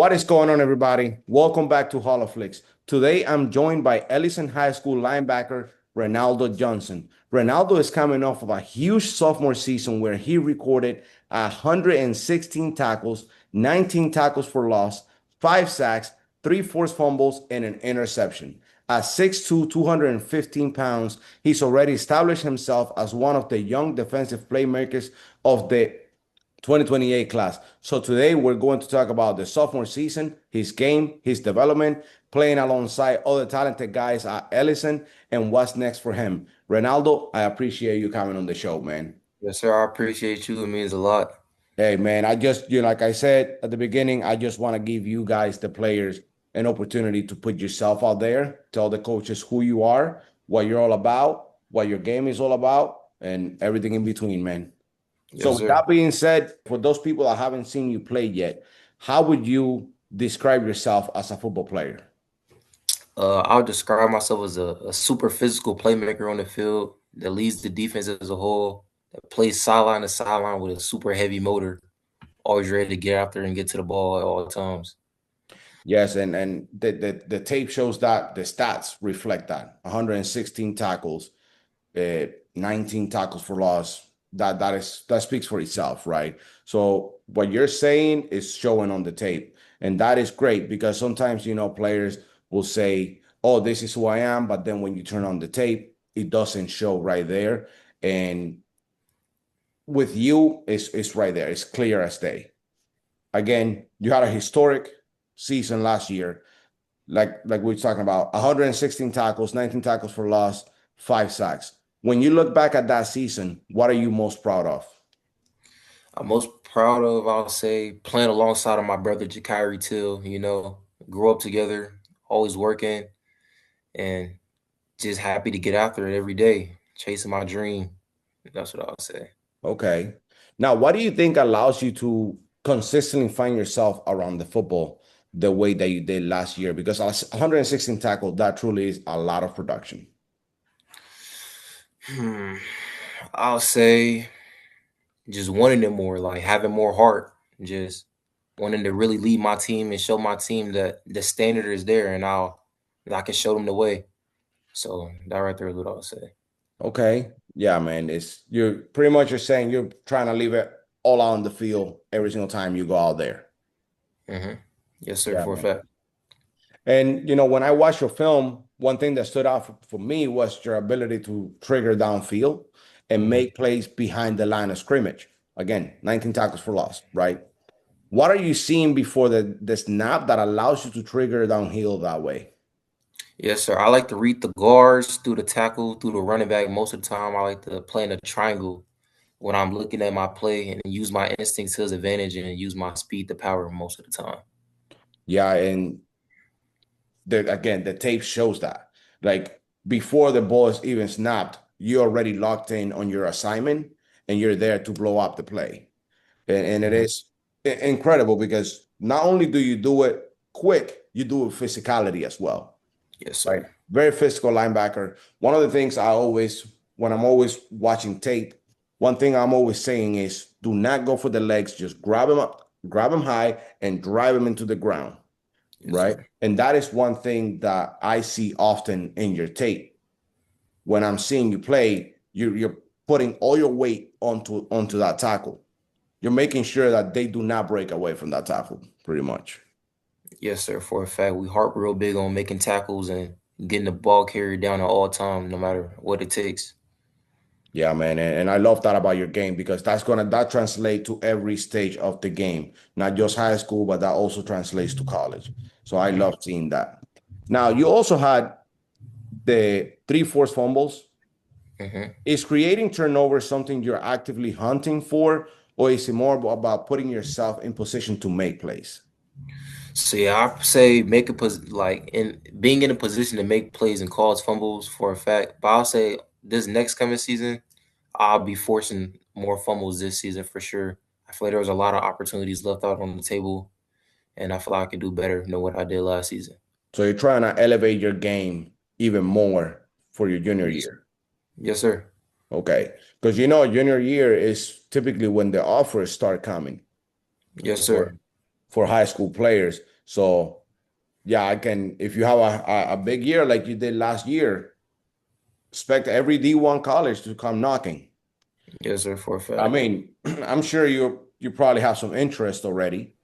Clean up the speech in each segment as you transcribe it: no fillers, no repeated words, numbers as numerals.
What is going on, everybody? Welcome back to HoloFlix. Today, I'm joined by Ellison High School linebacker Renaldo Johnson. Renaldo is coming off of a huge sophomore season where he recorded 116 tackles, 19 tackles for loss, 5 sacks, 3 forced fumbles, and an interception. At 6'2", 215 pounds, he's already established himself as one of the young defensive playmakers of the 2028 class. So today we're going to talk about the sophomore season, his game, his development, playing alongside other talented guys at Ellison, and what's next for him. Renaldo, I appreciate you coming on the show, man. Yes, sir. I appreciate you. It means a lot. Hey, man, like I said at the beginning, I just want to give you guys, the players, an opportunity to put yourself out there, tell the coaches who you are, what you're all about, what your game is all about, and everything in between, man. So Yes, with sir. that being said, for those people that haven't seen you play yet, how would you describe yourself as a football player? I would describe myself as a super physical playmaker on the field that leads the defense as a whole, that plays sideline to sideline with a super heavy motor, always ready to get after and get to the ball at all times. Yes, and the tape shows that the stats reflect that 116 tackles, 19 tackles for loss. That speaks for itself, right? So what you're saying is showing on the tape, and that is great because sometimes players will say, "Oh, this is who I am," but then when you turn on the tape, it doesn't show right there. And with you, it's right there. It's clear as day. Again, you had a historic season last year, like we are talking about, 116 tackles, 19 tackles for loss, 5 sacks. When you look back at that season, what are you most proud of? I'm most proud of, I'll say, playing alongside of my brother Jakiri Till, grew up together, always working, and just happy to get after it every day, chasing my dream. That's what I'll say. Okay. Now, what do you think allows you to consistently find yourself around the football the way that you did last year? Because 116 tackles, that truly is a lot of production. Hmm. I'll say just wanting it more, like having more heart, just wanting to really lead my team and show my team that the standard is there, and I can show them the way. So that right there is what I'll say. Okay. Yeah, man. You're pretty much you're saying you're trying to leave it all out on the field every single time you go out there. hmm Yes, sir, Yeah, for a man. fact. And when I watched your film, one thing that stood out for me was your ability to trigger downfield and hmm make plays behind the line of scrimmage. Again, 19 tackles for loss, right? What are you seeing before the snap that allows you to trigger downhill that way? Yes, sir. I like to read the guards through the tackle, through the running back. Most of the time, I like to play in a triangle when I'm looking at my play and use my instincts to his advantage and use my speed to power most of the time. Yeah, and again, the tape shows that. Like before the ball is even snapped, you're already locked in on your assignment and you're there to blow up the play. And it hmm is incredible because not only do you do it quick, you do it with physicality as well, Yes, right? sir. Very physical linebacker. One of the things when I'm always watching tape, one thing I'm always saying is do not go for the legs. Just grab him up, grab him high, and drive him into the ground, Yes, right? sir. And that is one thing that I see often in your tape. When I'm seeing you play, you're putting all your weight onto that tackle. You're making sure that they do not break away from that tackle, pretty much. Yes, sir. For a fact, we harp real big on making tackles and getting the ball carried down at all time, no matter what it takes. Yeah, man, and I love that about your game because that translate to every stage of the game, not just high school, but that also translates to college. So I hmm love seeing that. Now you also had the 3 forced fumbles. hmm Is creating turnover something you're actively hunting for, or is it more about putting yourself in position to make plays? So yeah, I say make a like in being in a position to make plays and cause fumbles for a fact. But I'll say this next coming season, I'll be forcing more fumbles this season for sure. I feel like there was a lot of opportunities left out on the table, and I feel like I could do better than what I did last season. So you're trying to elevate your game even more for your junior Yes, year. yes, sir. Okay. Because junior year is typically when the offers start coming Yes, for sir. high school players. So yeah, I can. If you have a big year like you did last year, expect every D1 college to come knocking. Yes, sir, for a I fact. mean, I'm sure you probably have some interest already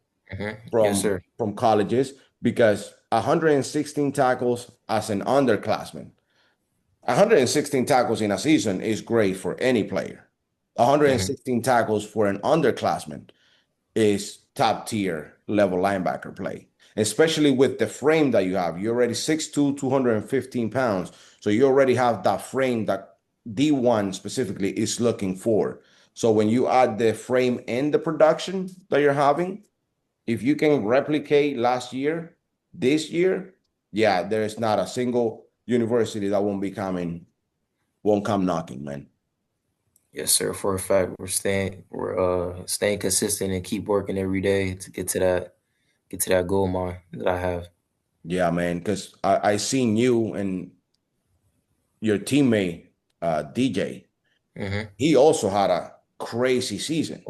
Yes, sir. from colleges because 116 tackles as an underclassman. 116 tackles in a season is great for any player. hmm 116 tackles for an underclassman is top tier level linebacker play, especially with the frame that you have. You're already 6'2", 215 pounds. So you already have that frame that D1 specifically is looking for. So when you add the frame and the production that you're having, if you can replicate last year, this year, yeah, there is not a single university that won't come knocking, man. Yes, sir, for a fact. We're staying consistent and keep working every day to get to that goal line that I have. Yeah, man, because I seen you and your teammate DJ. hmm He also had a crazy season.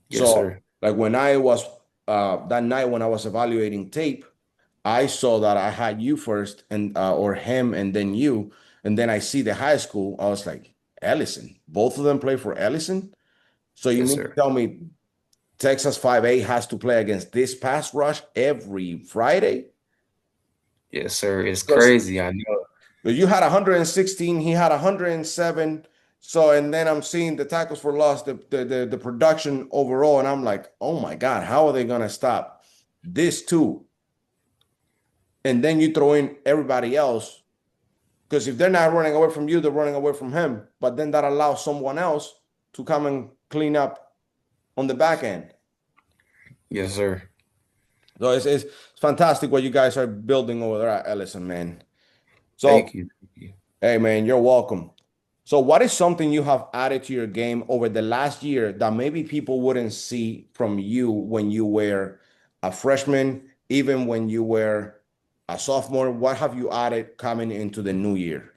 Yes, So sir. like when I was that night when I was evaluating tape, I saw that I had you first and or him and then you, and then I see the high school. I was like, Ellison. Both of them play for Ellison. So you Yes, mean to sir. tell me Texas 5A has to play against this pass rush every Friday? Yes, sir. It's Because crazy. I know. you had 116, he had 107. So, and then I'm seeing the tackles for loss, the production overall, and I'm like, oh my God, how are they gonna stop this too? And then you throw in everybody else, because if they're not running away from you, they're running away from him. But then that allows someone else to come and clean up on the back end. Yes, sir. So it's fantastic what you guys are building over there at Ellison, man. Thank So you. Thank you. hey, man, you're welcome. So, what is something you have added to your game over the last year that maybe people wouldn't see from you when you were a freshman, even when you were a sophomore? What have you added coming into the new year?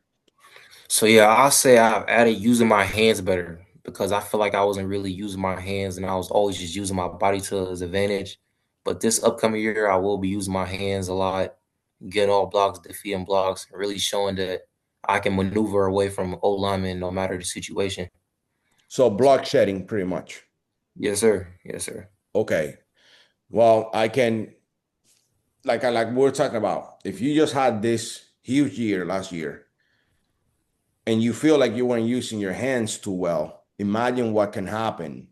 So yeah, I'll say I've added using my hands better because I feel like I wasn't really using my hands and I was always just using my body to his advantage. But this upcoming year, I will be using my hands a lot, getting all blocks, defeating blocks, and really showing that I can maneuver away from O linemen no matter the situation. So, block shedding, pretty much. Yes, sir. Yes, sir. Okay. Well, I can, like we were talking about, if you just had this huge year last year and you feel like you weren't using your hands too well, imagine what can happen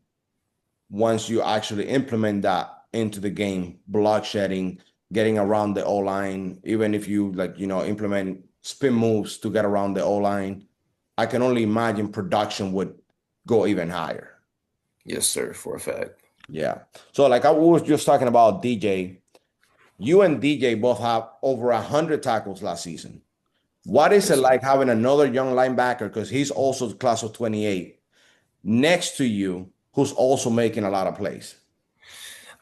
once you actually implement that into the game, block shedding, getting around the O line, even if you like, implement spin moves to get around the O line, I can only imagine production would go even higher. Yes, sir. For a fact. Yeah. So like I was just talking about DJ, you and DJ both have over 100 tackles last season. What is it Yes, sir. like having another young linebacker, because he's also the class of 28, next to you, who's also making a lot of plays?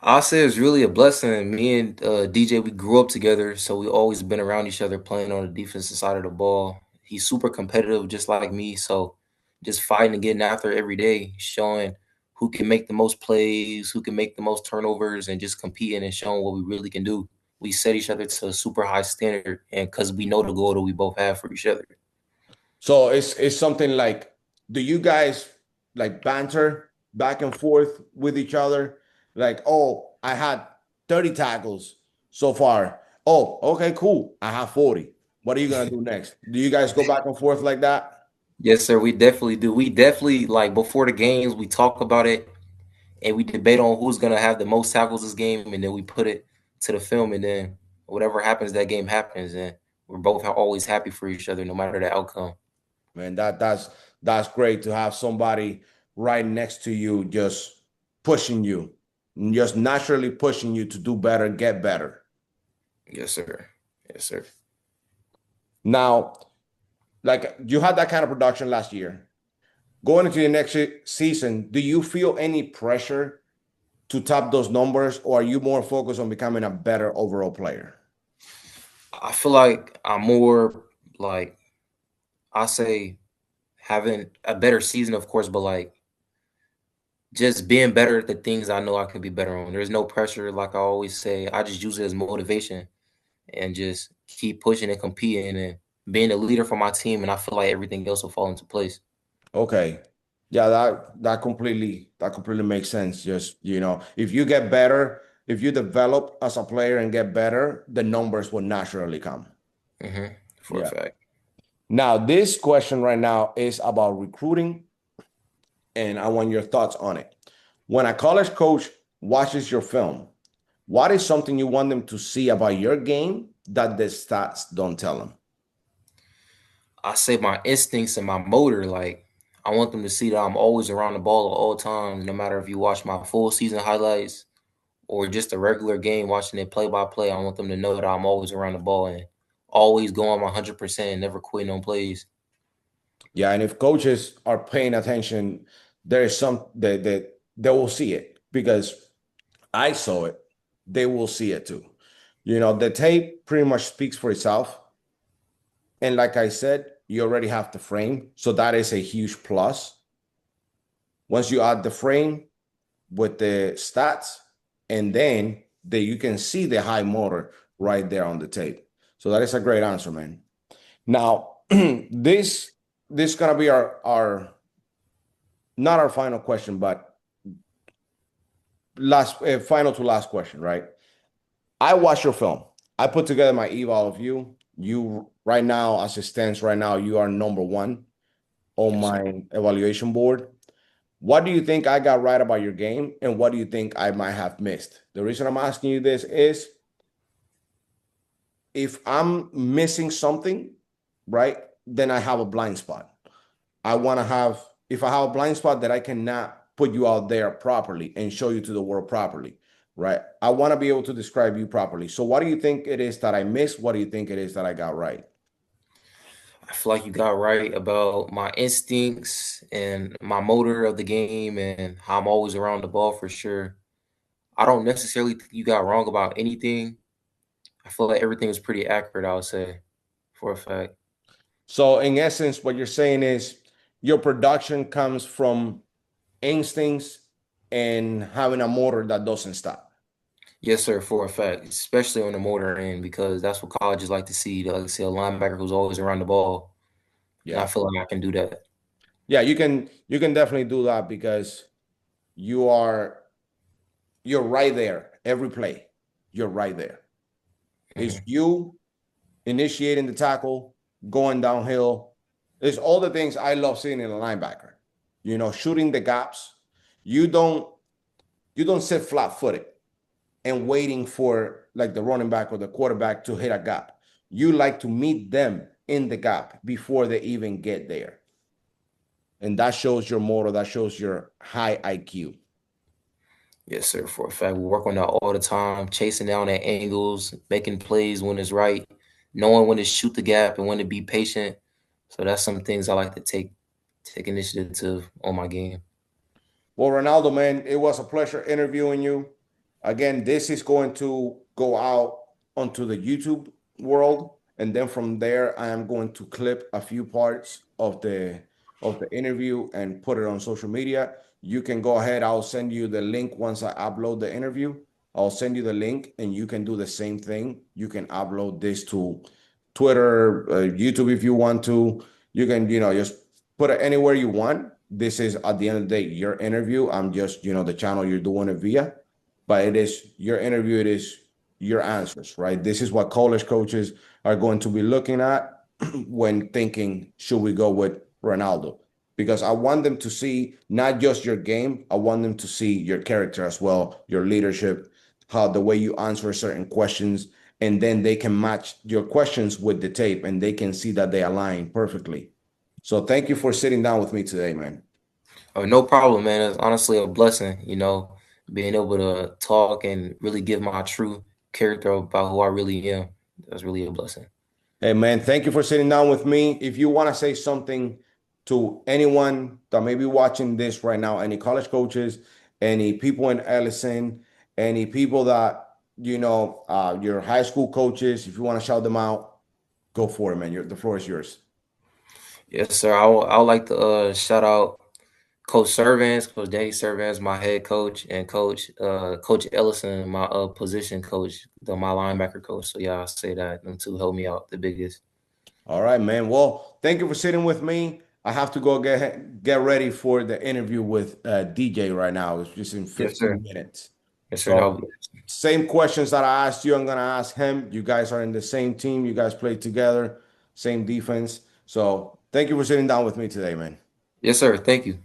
I'll say it's really a blessing. Me and DJ, we grew up together, so we always been around each other playing on the defensive side of the ball. He's super competitive, just like me. So just fighting and getting after it every day, showing who can make the most plays, who can make the most turnovers, and just competing and showing what we really can do. We set each other to a super high standard, and because we know the goal that we both have for each other. So it's something like, do you guys like banter back and forth with each other? Like, oh, I had 30 tackles so far. Oh, okay, cool. I have 40. What are you gonna do next? Do you guys go back and forth like that? Yes, sir. We definitely do. We definitely like before the games, we talk about it and we debate on who's gonna have the most tackles this game, and then we put it to the film, and then whatever happens, that game happens, and we're both always happy for each other, no matter the outcome. Man, that's great to have somebody right next to you just pushing you, just naturally pushing you to do better, get better. Yes, sir. Yes, sir. Now, like you had that kind of production last year. Going into the next season, do you feel any pressure to top those numbers, or are you more focused on becoming a better overall player? I feel like I'm more like I say having a better season, of course, but like just being better at the things I know I can be better on. There's no pressure, like I always say. I just use it as motivation and just keep pushing and competing and being a leader for my team. And I feel like everything else will fall into place. Okay. Yeah, that completely makes sense. Just, if you get better, if you develop as a player and get better, the numbers will naturally come. For a Yeah. fact. Now, this question right now is about recruiting, and I want your thoughts on it. When a college coach watches your film, what is something you want them to see about your game that the stats don't tell them? I say my instincts and my motor, like I want them to see that I'm always around the ball at all times, no matter if you watch my full season highlights or just a regular game, watching it play by play. I want them to know that I'm always around the ball and always going 100% and never quitting on plays. Yeah, and if coaches are paying attention, there is some that they will see it because I saw it. They will see it too. The tape pretty much speaks for itself. And like I said, you already have the frame. So that is a huge plus. Once you add the frame with the stats, and then you can see the high motor right there on the tape. So that is a great answer, man. Now, this gonna be our not our final question, but last final to last question, right? I watched your film. I put together my eval of you. You right now, as it stands right now, you are number one on Yes, sir. my evaluation board. What do you think I got right about your game, and what do you think I might have missed? The reason I'm asking you this is if I'm missing something, right, then I have a blind spot. I want to have, if I have a blind spot that I cannot put you out there properly and show you to the world properly, right? I want to be able to describe you properly. So, what do you think it is that I missed? What do you think it is that I got right? I feel like you got right about my instincts and my motor of the game and how I'm always around the ball for sure. I don't necessarily think you got wrong about anything. I feel like everything is pretty accurate, I would say, for a fact. So, in essence, what you're saying is your production comes from instincts and having a motor that doesn't stop. Yes, sir, for a fact, especially on the motor end, because that's what colleges like to see. They like to see a linebacker who's always around the ball, and I Yeah. feel like I can do that. Yeah, you can definitely do that because you are you're right there every play. You're right there. It's Hmm. you initiating the tackle, going downhill. It's all the things I love seeing in a linebacker. Shooting the gaps. You don't you don't sit flat-footed and waiting for like the running back or the quarterback to hit a gap. You like to meet them in the gap before they even get there. And that shows your motor, that shows your high IQ. Yes, sir, for a fact. We work on that all the time, chasing down at angles, making plays when it's right, knowing when to shoot the gap and when to be patient. So that's some things I like to take initiative on my game. Well, Ronaldo, man, it was a pleasure interviewing you. Again, this is going to go out onto the YouTube world, and then from there, I am going to clip a few parts of the interview and put it on social media. You can go ahead. I'll send you the link once I upload the interview. I'll send you the link, and you can do the same thing. You can upload this to Twitter, YouTube if you want to. You can, just put it anywhere you want. This is at the end of the day your interview. I'm just, the channel you're doing it via, but it is your interview. It is your answers, right? This is what college coaches are going to be looking at when thinking, should we go with Ronaldo? Because I want them to see not just your game, I want them to see your character as well, your leadership, how the way you answer certain questions, and then they can match your questions with the tape and they can see that they align perfectly. So thank you for sitting down with me today, man. Oh, no problem, man. It's honestly a blessing, being able to talk and really give my true character about who I really am. That's really a blessing. Hey, man, thank you for sitting down with me. If you want to say something to anyone that may be watching this right now, any college coaches, any people in Ellison, any people that, your high school coaches, if you want to shout them out, go for it, man. The floor is yours. Yes, sir. I would like to shout out Coach Servans, Coach Danny Servans, my head coach, and Coach Ellison, my position coach, my linebacker coach. So yeah, I say that them two help me out the biggest. All right, man. Well, thank you for sitting with me. I have to go get ready for the interview with DJ right now. It's just in Yes, sir. 15 minutes. Yes, sir. So same questions that I asked you, I'm gonna ask him. You guys are in the same team. You guys play together, same defense. So thank you for sitting down with me today, man. Yes, sir. Thank you.